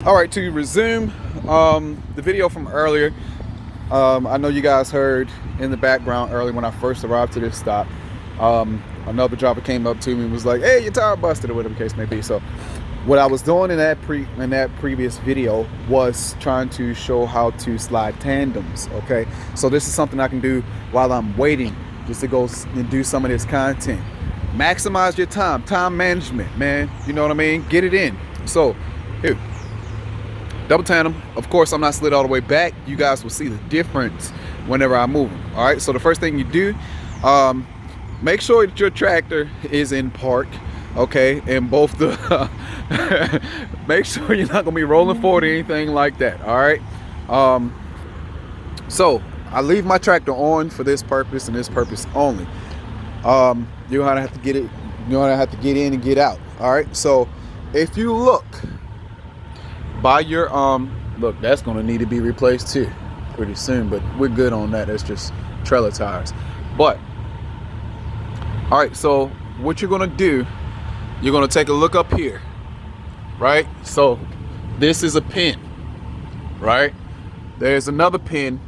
All right, to resume the video from earlier, I know you guys heard in the background earlier when I first arrived to this stop, another driver came up to me and was like, "Hey, your tire busted," or whatever the case may be. So what I was doing in that previous video was trying to show how to slide tandems. Okay, so this is something I can do while I'm waiting, just to go and do some of this content. Maximize your time management, man. You know what I mean? Get it in. So here, double tandem. Of course, I'm not slid all the way back. You guys will see the difference whenever I move them. All right, so the first thing you do, make sure that your tractor is in park, okay, and both the make sure you're not gonna be rolling forward or anything like that. All right, so I leave my tractor on for this purpose and this purpose only. You're gonna have to get it, you're gonna have to get in and get out. All right, so if you look by your look, that's gonna need to be replaced too pretty soon, but we're good on that. That's just trailer tires. But all right, so what you're gonna do, you're gonna take a look up here, right? So this is a pin, right? There's another pin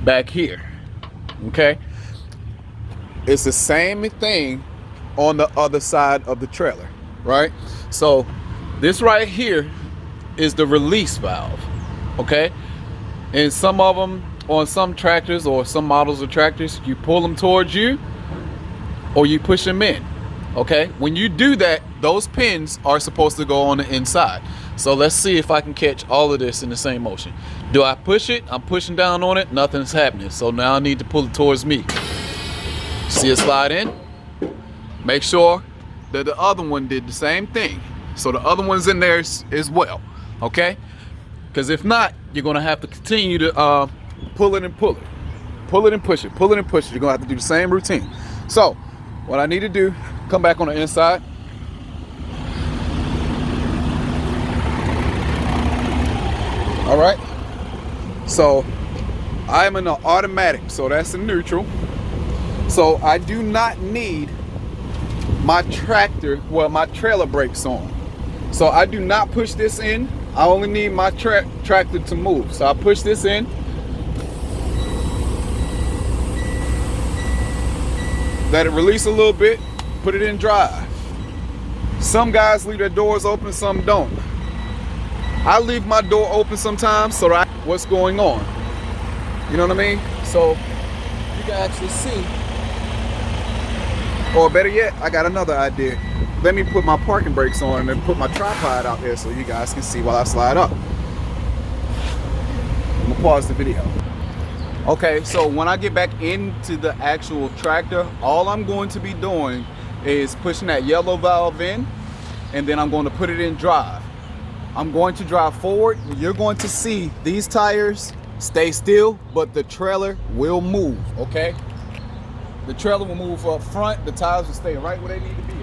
back here, okay? It's the same thing on the other side of the trailer, right? So this right here is the release valve, okay? And some of them, on some tractors or some models of tractors, you pull them towards you or you push them in, okay? When you do that, those pins are supposed to go on the inside. So let's see if I can catch all of this in the same motion. Do I push it? I'm pushing down on it, nothing's happening. So now I need to pull it towards me. See it slide in? Make sure that the other one did the same thing. So the other one's in there as well, okay? Because if not, you're gonna have to continue to pull it and pull it. Pull it and push it, pull it and push it. You're gonna have to do the same routine. So what I need to do, come back on the inside. All right, so I'm in the automatic, so that's in neutral. So I do not need my tractor, well, my trailer brakes on. So I do not push this in. I only need my tractor to move. So I push this in. Let it release a little bit, put it in drive. Some guys leave their doors open, some don't. I leave my door open sometimes so that I know what's going on. You know what I mean? So you can actually see. Or better yet, I got another idea. Let me put my parking brakes on and put my tripod out there so you guys can see while I slide up. I'm gonna pause the video. Okay, so when I get back into the actual tractor, all I'm going to be doing is pushing that yellow valve in, and then I'm going to put it in drive. I'm going to drive forward. You're going to see these tires stay still, but the trailer will move, okay? The trailer will move up front. The tires will stay right where they need to be.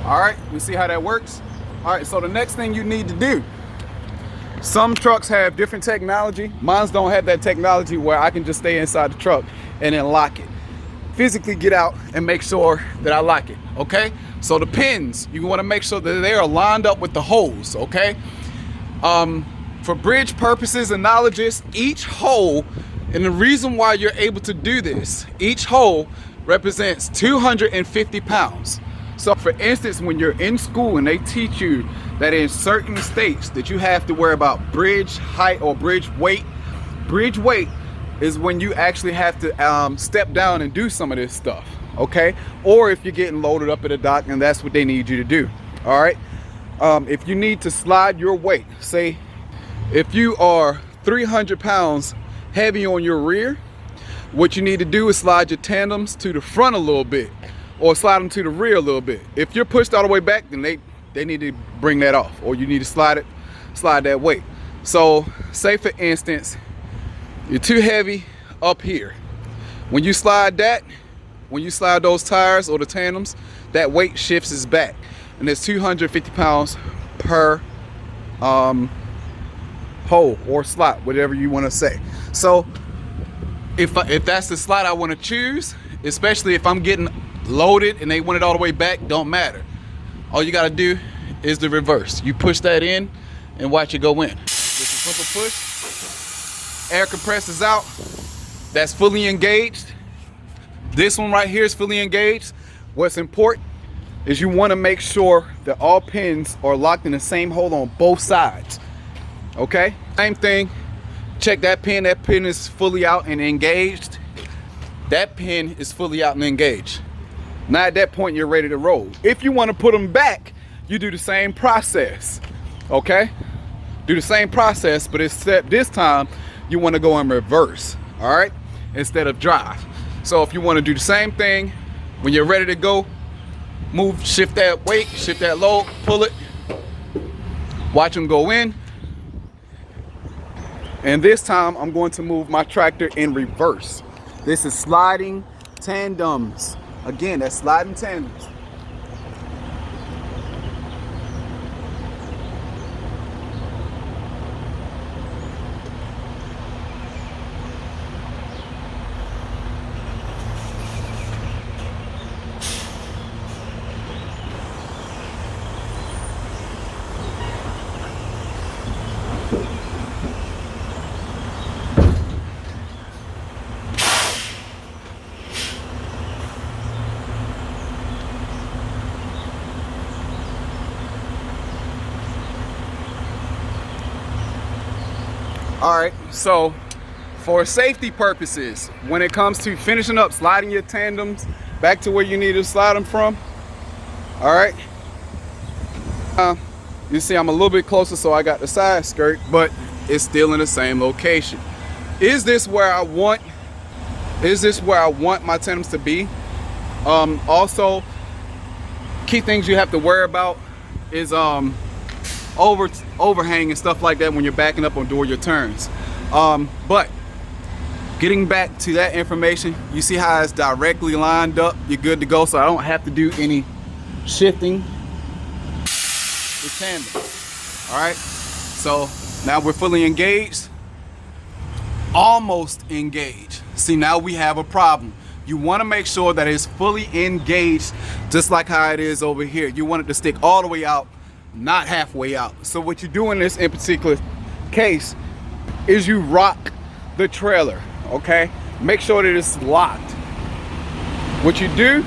All right, we see how that works. All right, so the next thing you need to do, some trucks have different technology. Mine don't have that technology where I can just stay inside the truck and then lock it. Physically get out and make sure that I lock it, okay? So the pins, you wanna make sure that they are lined up with the holes, okay? For bridge purposes and knowledges, each hole, and the reason why you're able to do this, each hole represents 250 pounds. So for instance, when you're in school and they teach you that in certain states that you have to worry about bridge height or bridge weight is when you actually have to step down and do some of this stuff, okay? Or if you're getting loaded up at a dock and that's what they need you to do, all right? If you need to slide your weight, say if you are 300 pounds heavy on your rear, what you need to do is slide your tandems to the front a little bit, or slide them to the rear a little bit. If you're pushed all the way back, then they need to bring that off, or you need to slide that weight. So say for instance, you're too heavy up here. When you slide those tires or the tandems, that weight shifts is back. And it's 250 pounds per hole or slot, whatever you want to say. So if that's the slot I want to choose, especially if I'm getting loaded and they want it all the way back, don't matter. All you got to do is the reverse. You push that in and watch it go in. With the bumper push, air compresses out. That's fully engaged. This one right here is fully engaged. What's important is you want to make sure that all pins are locked in the same hole on both sides. Okay, same thing. Check that pin. That pin is fully out and engaged. That pin is fully out and engaged. Now at that point, you're ready to roll. If you want to put them back, you do the same process. Okay, do the same process, but except this time you want to go in reverse. All right, instead of drive. So if you want to do the same thing, when you're ready to go, move, shift that weight, shift that load, pull it, watch them go in. And this time I'm going to move my tractor in reverse. This is sliding tandems. Again, that's sliding tandems. All right, so for safety purposes, when it comes to finishing up sliding your tandems back to where you need to slide them from, all right, you see I'm a little bit closer, so I got the side skirt, but it's still in the same location. Is this where I want my tandems to be? Also, key things you have to worry about is overhang and stuff like that when you're backing up on doing your turns. But getting back to that information, you see how it's directly lined up. You're good to go, so I don't have to do any shifting with tandem. All right, so now we're fully engaged, almost engaged. See, now we have a problem. You want to make sure that it's fully engaged, just like how it is over here. You want it to stick all the way out, not halfway out. So what you do in this in particular case is you rock the trailer. Okay, make sure that it's locked. What you do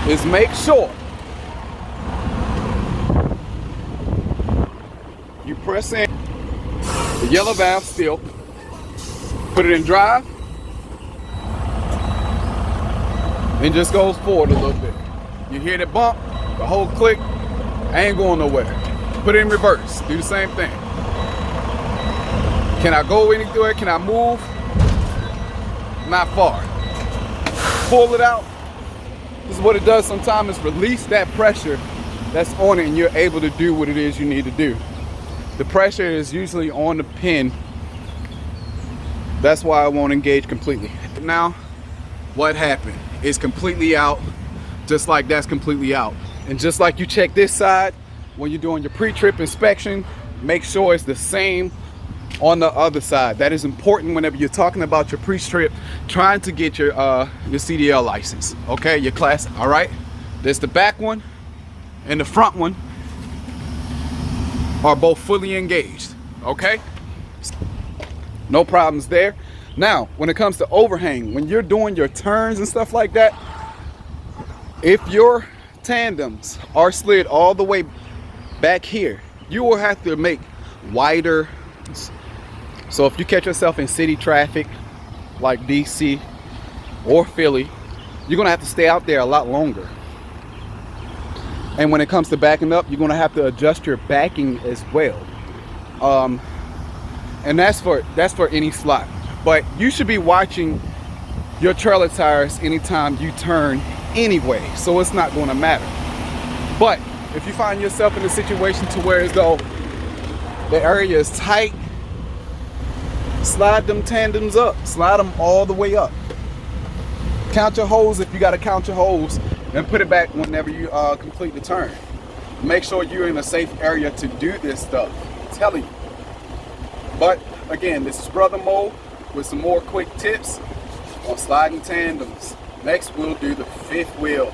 is make sure you press in the yellow valve still, put it in drive, and just goes forward a little bit. You hear the bump, the whole click, ain't going nowhere. Put it in reverse, do the same thing. Can I go anywhere? Can I move? Not far. Pull it out. This is what it does sometimes, is release that pressure that's on it, and you're able to do what it is you need to do. The pressure is usually on the pin. That's why I won't engage completely. Now, what happened? It's completely out, just like that's completely out. And just like you check this side, when you're doing your pre-trip inspection, make sure it's the same on the other side. That is important whenever you're talking about your pre-trip, trying to get your CDL license, okay, your class. All right, there's the back one and the front one are both fully engaged, okay? No problems there. Now, when it comes to overhang, when you're doing your turns and stuff like that, if your tandems are slid all the way back here, you will have to make wider. So if you catch yourself in city traffic like DC or Philly, you're gonna have to stay out there a lot longer. And when it comes to backing up, you're gonna have to adjust your backing as well. And that's for any slot. But you should be watching your trailer tires anytime you turn anyway, so it's not gonna matter. But if you find yourself in a situation to where as though the area is tight, slide them tandems up. Slide them all the way up. Count your holes if you got to count your holes, and put it back whenever you complete the turn. Make sure you're in a safe area to do this stuff. I'm telling you. But again, this is Brother Mo with some more quick tips on sliding tandems. Next, we'll do the fifth wheel.